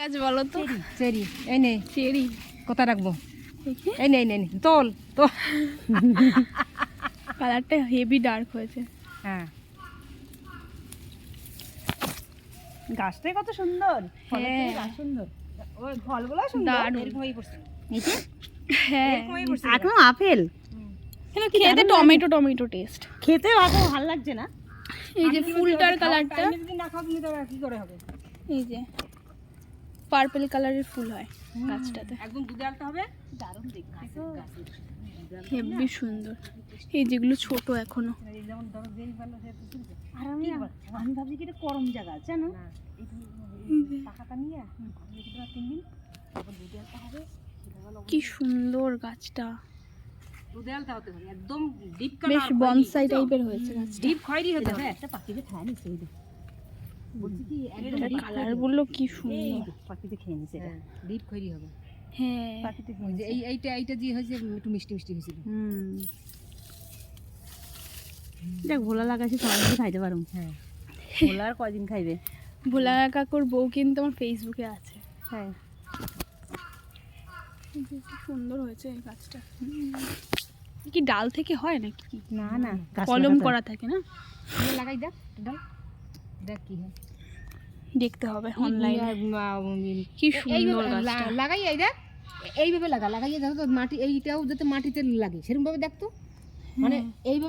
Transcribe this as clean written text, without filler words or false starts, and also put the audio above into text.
গাছ বলো তো? চেরি। এই নে চেরি কোথা রাখবো? এই নে এই নে নে, তোল তো। কালারটা হেভি ডার্ক হয়েছে। হ্যাঁ, গাছটাই কত সুন্দর। ফলের থেকে গাছ সুন্দর, ওই ফলগুলো সুন্দর। দারুণ। এরকমই পড়ছে নিচে, হ্যাঁ এরকমই পড়ছে। এখনো আপেল কিন্তু খেতে টমেটো টমেটো টেস্ট। খেতে অত ভালো লাগছে না। এই যে ফুলটার কালারটা, যদি না খাও তুমি তো কি করে হবে? এই যে পার্পল কালারের ফুল হয় গাছটাতে, একদম দুধে আলতে হবে। দারুণ দেখতে হেভি সুন্দর। এই যেগুলো ছোট এখনো, এই যেমন ধরো যেই ভালো সে তো তুলবে। আর আমি ভাবছি কি এটা করম জায়গা জানো না, এই টাকাটা নিয়ে রেখে দেওয়া 3 দিন, তারপর দুধে আলতে হবে। সেটা হলো কি সুন্দর গাছটা, দুধে আলতে হতে হবে একদম ডিপ বেশ কালার, বনসাই টাইপের হয়েছে গাছটা। ডিপ খয়েরি হতে হবে। একটা পাখিতে খায় নিছে এই দেখ বলছি কি একদম এটার কালার বললো কি এই সুন্দর। দেখ, পাখিতে খেয়ে নিছে এটা ডিপ খয়েরি হবে। হ্যাঁ পাখিতে ওই খেয়ে যে এইটা যে হয়েছে একটু মিষ্টি মিষ্টি হয়েছিল। দেখ ভোলা লাগাইছে সবাই মিলে খাইতে পারো। হ্যাঁ, ভোলা আর কয়দিন খাইবে? ভোলা কাকুর বউ কিন্তু আমার ফেসবুকে আছে। হ্যাঁ এই যে কি সুন্দর হয়েছে এই গাছটা। এ কি ডাল থেকে হয় নাকি? না না কলম করা থাকে না? তুমি লাগাই দেখ ডাল, দেখ কি হয়। দেখতে হবে অনলাইনে। কি সুন্দর গাছটা। লাগাই এই দেখ, এইভাবে লাগাইয়ে দেখো তো মাটি, এইটাও যাতে মাটিতে লাগে সেরকম ভাবে দেখতো, মানে এইভাবে